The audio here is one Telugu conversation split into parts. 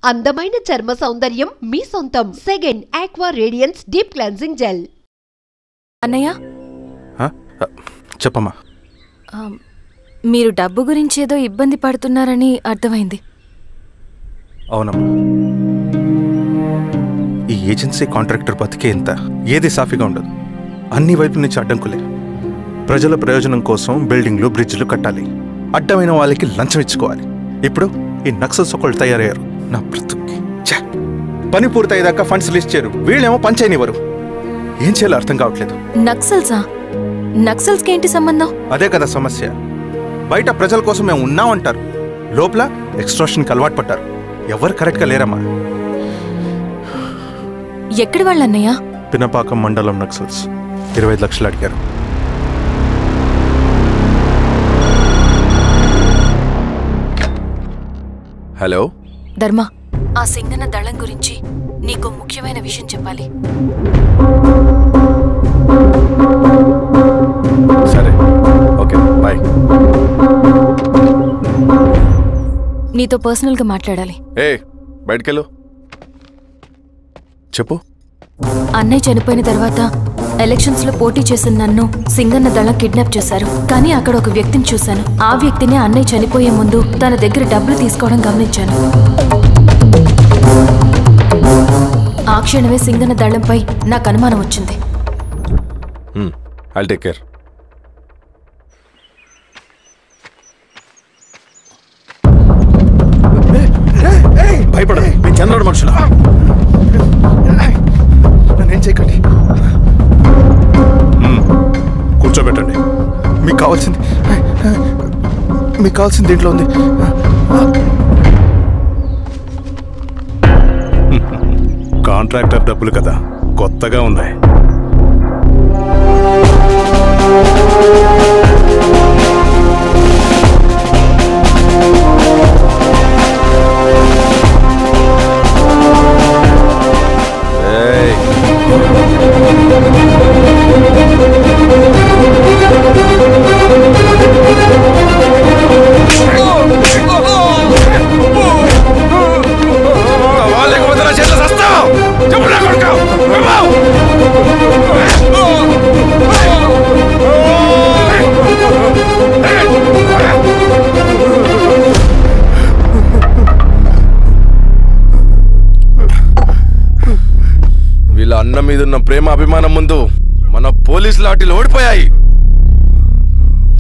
అందమైన చర్మ సౌందర్యం మీ సొంతం. Second aqua radiance deep cleansing gel. అన్నయ్య చెప్పమ్మా. మీరు డబ్బు గురించి ఏదో ఇబ్బంది పడుతున్నారని అర్థమైంది. అవునమ్మా, ఈ ఏజెన్సీ కాంట్రాక్టర్ బతికే ఇంత ఏది సాఫీగా ఉండదు. అన్ని వైపుల నుంచి అడ్డంకులే. ప్రజల ప్రయోజనం కోసం బిల్డింగ్లు బ్రిడ్జ్లు కట్టాలి, అడ్డమైన వాళ్ళకి లంచం ఇచ్చుకోవాలి. ఇప్పుడు ఈ నక్సల్స్ ఒకళ్ళు తయారయ్యారు. నా బ్రతుక్కి పని పూర్తయ్యేదాకా ఫండ్స్ లిస్ట్ చేయరు, వీళ్ళేమో పని చేయనివ్వరు. ఏం చేయాలో అర్థం కావట్లేదు. నక్సల్సా? నక్సల్స్కి ఏంటి సంబంధం? అదే కదా సమస్య. బయట ప్రజల కోసం మేము ఉన్నామంటారు, లోపల ఎక్స్ట్రాక్షన్కి అలవాటు పడ్డారు. ఎవరు కరెక్ట్గా లేరమ్మా. ఎక్కడి వాళ్ళన్నయ్య? పినపాకం మండలం నక్సల్స్ 25 లక్షలు అడిగారు. హలో ధర్మ, ఆ సింగన్న దళం గురించి నీకు ముఖ్యమైన విషయం చెప్పాలి. సరే, ఓకే, బాయ్. నీతో పర్సనల్గా మాట్లాడాలి. బయటకెళ్ళు. చెప్పు. అన్నయ్య చనిపోయిన తర్వాత ఎలక్షన్స్ లో పోటీ చేసిన నన్ను సింగన్న దళం కిడ్నాప్ చేశారు. కానీ అక్కడ ఒక వ్యక్తిని చూశాను. ఆ వ్యక్తిని అన్నయ్య చనిపోయే ముందు తన దగ్గర డబ్బులు తీసుకోవడం గమనించాను. ఆ క్షణమే సింగన్న దళంపై నాకు అనుమానం వచ్చింది. I'll take care. భయపడ, నేను చంద్రుడు మనుషులు. నన్నేం చేయకండి. కూర్చోబెట్టండి. మీకు కావాల్సింది దీంట్లో ఉంది. కాంట్రాక్టర్ డబ్బులు కదా, కొత్తగా ఉన్నాయి. వీళ్ళ అన్న మీదున్న ప్రేమ అభిమానం ముందు మన పోలీస్ లాఠీలు ఓడిపోయాయి.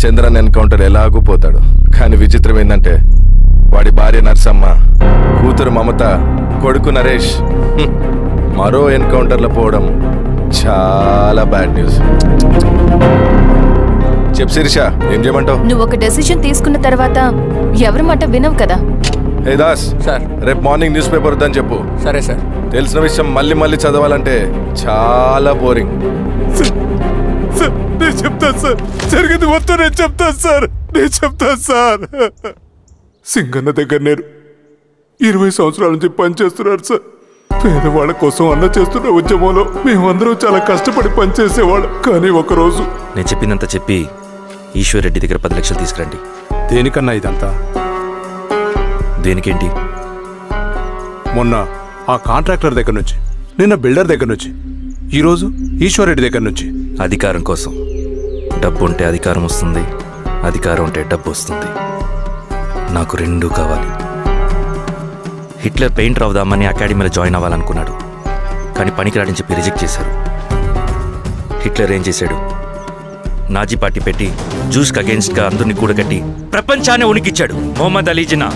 చంద్రన్ ఎన్కౌంటర్ ఎలాగూ పోతాడు. కానీ విచిత్రం ఏంటంటే వాడి భార్య నర్సమ్మ, కూతురు మమత, కొడుకు నరేష్ మరో ఎన్కౌంటర్లో పోవడం చాలా బ్యాడ్ న్యూస్. చెప్ శిరీష, ఏం చేయమంటావు? నువ్వు ఒక డెసిషన్ తీసుకున్న తర్వాత ఎవరి మాట వినవు కదా. హే దాస్ సార్, రేపు మార్నింగ్ న్యూస్ పేపర్ వద్దని చెప్పు. సరే సార్. తెలిసిన విషయం మళ్ళీ చదవాలంటే చాలా బోరింగ్. నేను చెప్తాను సార్, జరిగింది మొత్తం నేను చెప్తాను సార్. సింగన్న దగ్గర నేను 20 సంవత్సరాల నుంచి పనిచేస్తున్నారు సార్. పేదవాళ్ళ కోసం అన్న చేస్తున్న ఉద్యమంలో మేమందరం చాలా కష్టపడి పనిచేసేవాళ్ళం. కానీ ఒకరోజు నేను చెప్పినంత చెప్పి ఈశ్వర్ రెడ్డి దగ్గర 10 లక్షలు తీసుకురండి. దేనికన్నా ఇదంతా? దేనికేంటి? మొన్న ఆ కాంట్రాక్టర్ దగ్గర నుంచి, నిన్న బిల్డర్ దగ్గర నుంచి, ఈరోజు ఈశ్వర్ రెడ్డి దగ్గర నుంచి. అధికారం కోసం. డబ్బు ఉంటే అధికారం వస్తుంది, అధికారం ఉంటే డబ్బు వస్తుంది. నాకు రెండూ కావాలి. హిట్లర్ పెయింటర్ అవుదామని అకాడమీలో జాయిన్ అవ్వాలనుకున్నాడు, కానీ పనికిరాడని చెప్పి రిజెక్ట్ చేశారు. హిట్లర్ ఏం చేశాడు? నాజీ పార్టీ పెట్టి జూస్కి అగేన్స్ట్గా అందరినీ కూడగట్టి ప్రపంచాన్ని ఉనికిచ్చాడు. మొహమ్మద్ అలీ జిన్నా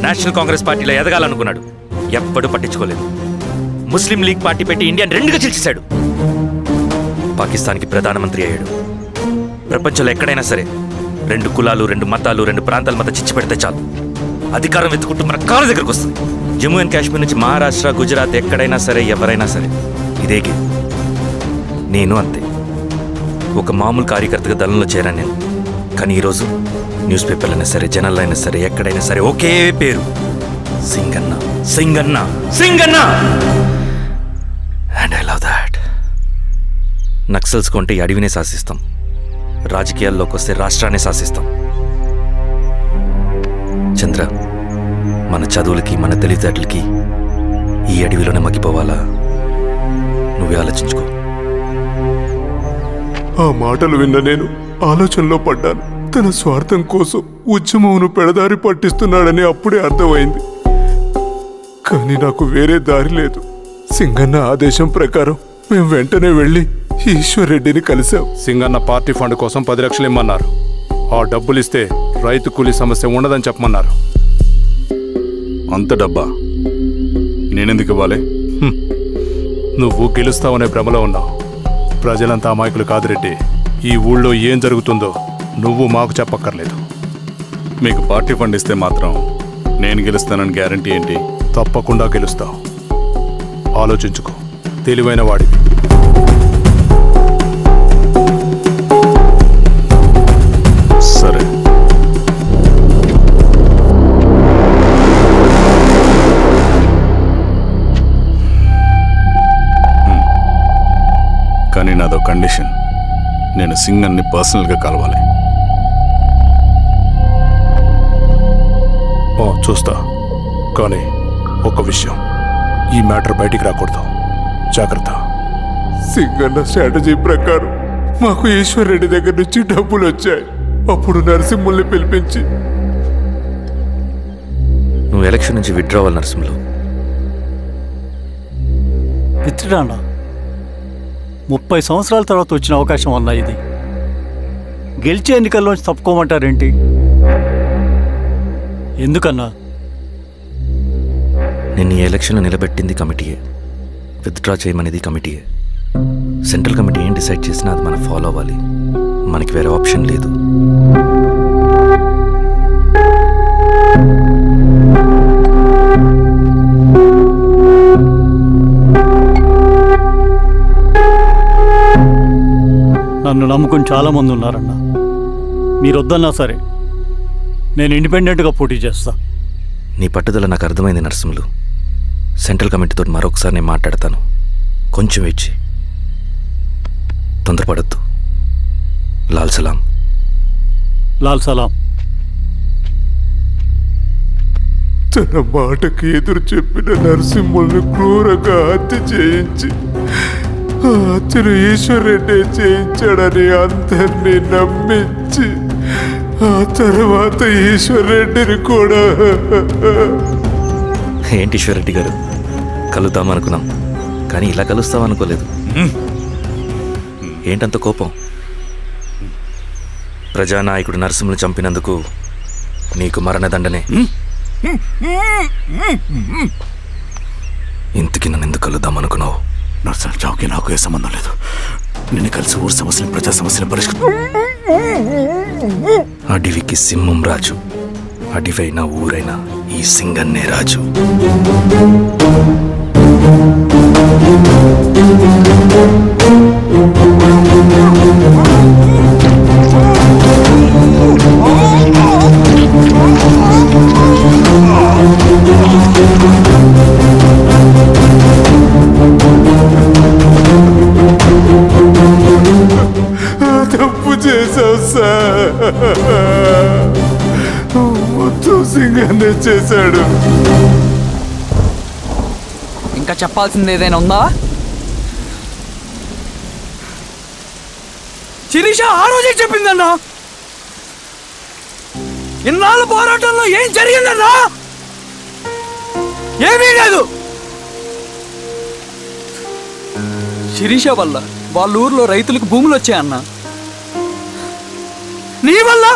నేషనల్ కాంగ్రెస్ పార్టీలో ఎదగాలనుకున్నాడు, ఎప్పుడూ పట్టించుకోలేదు. ముస్లిం లీగ్ పార్టీ పెట్టి ఇండియాని రెండుగా చీల్చేశాడు. పాకిస్తాన్కి ప్రధానమంత్రి అయ్యాడు. ప్రపంచంలో ఎక్కడైనా సరే 2 కులాలు, 2 మతాలు, 2 ప్రాంతాల మధ్య చిచ్చు పెడితే చాలు, అధికారం వెతుకుంటూ మన కాళ్ళ దగ్గరకు వస్తుంది. జమ్మూ అండ్ కాశ్మీర్ నుంచి మహారాష్ట్ర, గుజరాత్ ఎక్కడైనా సరే, ఎవరైనా సరే ఇదే గేమ్. నేను అంతే. ఒక మామూలు కార్యకర్తగా దళంలో చేరాను నేను. కానీ ఈరోజు న్యూస్ పేపర్లు అయినా సరే, జనాల్లో అయినా సరే, ఎక్కడైనా సరే ఒకే పేరు, Singanna, Singanna, Singanna. And I love that. Naxals కొంటే ఈ అడవినే శాసిస్తాం, రాజకీయాల్లోకి వస్తే రాష్ట్రాన్ని శాసిస్తాం. చంద్ర, మన చదువులకి మన తెలివితేటలకి ఈ అడవిలోనే మగ్గిపోవాలా? నువ్వే ఆలోచించుకో. ఆ మాటలు విన్న నేను ఆలోచనలో పడ్డాను. తన స్వార్థం కోసం ఉద్యమమును పెడదారి పట్టిస్తున్నాడని అప్పుడే అర్థమైంది. కానీ నాకు వేరే దారి లేదు. సింగన్న ఆదేశం ప్రకారం మేము వెంటనే వెళ్ళి ఈశ్వర్ రెడ్డిని కలిశాం. సింగన్న పార్టీ ఫండ్ కోసం 10 లక్షలు ఇమ్మన్నారు. ఆ డబ్బులు ఇస్తే రైతు కూలీ సమస్య ఉండదని చెప్పమన్నారు. అంత డబ్బా నేనెందుకు ఇవ్వాలి? నువ్వు గెలుస్తావనే భ్రమలో ఉన్నావు. ప్రజలంతా అమాయకులు కాదు రెడ్డి. ఈ ఊళ్ళో ఏం జరుగుతుందో నువ్వు మాకు చెప్పక్కర్లేదు. మీకు పార్టీ ఫండ్ ఇస్తే మాత్రం నేను గెలుస్తానని గ్యారంటీ ఏంటి? తప్పకుండా గెలుస్తావు. ఆలోచించుకో. తెలివైన వాడివి. సరే. కానీ నాదో కండిషన్. నేను సింగన్ని పర్సనల్గా కలవాలి. చూస్తా. కానీ ఒక విషయం, ఈ మ్యాటర్ బయటికి రాకూడదు. జాగ్రత్త. సింగన్న స్ట్రాటజీ ప్రకారం మాకు ఈశ్వర్ రెడ్డి దగ్గర నుంచి డబ్బులు వచ్చాయి. అప్పుడు నరసింహుల్ని పిలిపించి, నువ్వు ఎలక్షన్ నుంచి విత్డ్రా అవ్వాలి నరసింహులు. విత్డ్రానా? 30 సంవత్సరాల తర్వాత వచ్చిన అవకాశం అన్నా ఇది. గెలిచే ఎన్నికల్లోంచి తప్పుకోమంటారేంటి? ఎందుకన్నా? నిన్ను ఈ ఎలక్షన్లో నిలబెట్టింది కమిటీయే. విత్డ్రా చేయమనేది కమిటీయే. సెంట్రల్ కమిటీ ఏం డిసైడ్ చేసినా అది మనం ఫాలో అవ్వాలి. మనకి వేరే ఆప్షన్ లేదు. నన్ను నమ్ముకుని చాలామంది ఉన్నారన్నా. మీరు వద్దన్నా సరే నేను ఇండిపెండెంట్గా పోటీ చేస్తా. నీ పట్టుదల నాకు అర్థమైంది నరసింహులు. సెంట్రల్ కమిటీతో మరొకసారి నేను మాట్లాడతాను. కొంచెం వెయిట్. తొందరపడద్దు. లాల్ సలాం. లాల్ సలాం. తన మాటకి ఎదురు చెప్పిన నరసింహుల్ని క్రూరంగా హత్య చేయించి ఆ హత్యను ఈశ్వర్ రెడ్డి చేయించాడని అందరినీ నమ్మించి ఆ తర్వాత ఈశ్వర్ రెడ్డిని కూడా. ఏంటి ఈశ్వర్ రెడ్డి గారు, కలుద్దామనుకున్నాం కానీ ఇలా కలుస్తామనుకోలేదు. ఏంటంత కోపం? ప్రజానాయకుడు నరసింహులు చంపినందుకు నీకు మరణదండనే. ఇంతకీ నన్ను ఎందుకు కలుద్దామనుకున్నావు? నరసింహ చావుకి నాకు ఏ సంబంధం లేదు. నిన్ను కలిసి ఊరు సమస్యలు, ప్రజా సమస్యలు పరిష్కరించు. అడవికి సింహం రాజు. అడవైనా ఊరైనా ఈ సింగన్నే రాజు. తప్పు చేశావు సార్. మొత్తం సింగన్నే చేశాడు. ఇంకా చెప్పాల్సింది ఏదైనా ఉందా? శిరీష ఆ రోజే చెప్పిందన్నా. ఇన్నాళ్ళ పోరాటంలో ఏం జరిగిందన్నా? ఏమీ లేదు. శిరీష వల్ల వాళ్ళ ఊర్లో రైతులకు భూములు వచ్చాయన్నా. నీ వల్ల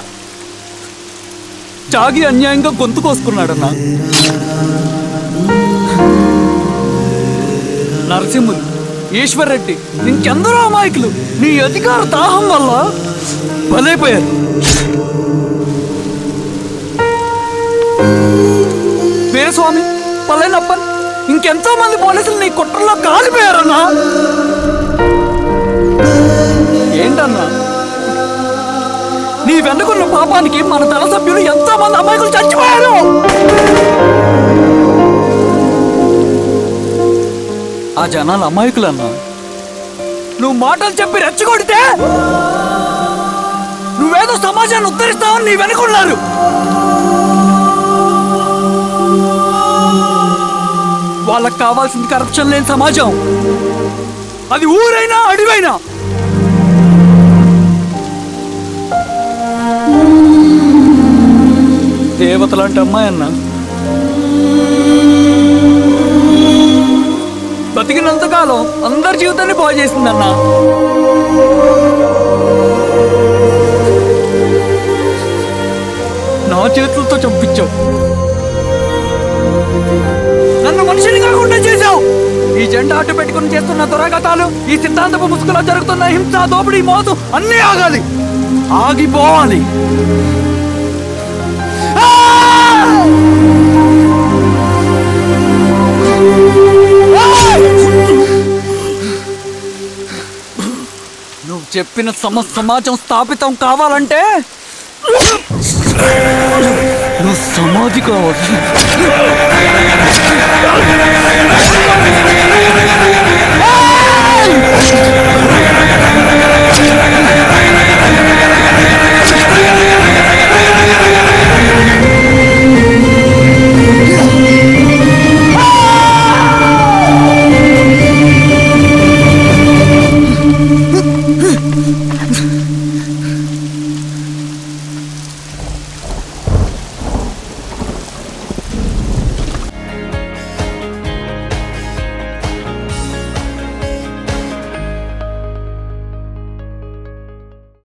చాగి అన్యాయంగా గొంతు కోసుకున్నాడన్నా. నరసింహులు, ఈశ్వర్ రెడ్డి, ఇంకెందరో అమాయకులు నీ అధికార దాహం వల్ల బలైపోయారు. వీరస్వామి, పల్లెనప్పన్, ఇంకెంతో మంది పోలీసులు నీ కుట్రల్లో కాలిపోయారన్నా. ఏంటన్నా నీ వెనుకున్న పాపానికి మన దళ సభ్యులు ఎంతో మంది అమాయకులు చచ్చిపోయారు. ఆ జనాలు అమాయకులన్నా. నువ్వు మాటలు చెప్పి రెచ్చగొడితే నువ్వేదో సమాజాన్ని ఉద్ధరిస్తావని నీ వెనుకున్నారు. వాళ్ళకి కావాల్సింది కరప్షన్ లేని సమాజం. అది ఊరైనా అడివైనా. దేవత లాంటి అమ్మాయి అన్న, బతికినంతకాలం అందరి జీవితాన్ని బాగు చేసిందన్న. నా చేతులతో చంపించావు, నన్ను మనిషిని కాకుండా చేశావు. ఈ జెండా అడ్డు పెట్టుకుని చేస్తున్న దురాఘాతాలు, ఈ సిద్ధాంతపు ముసుగులో జరుగుతున్న హింస, దోపిడీ, మోసం అన్నీ ఆగాలి, ఆగిపోవాలి. నువ్వు చెప్పిన సమాజం స్థాపితం కావాలంటే నువ్వు సమాధి కావాలి.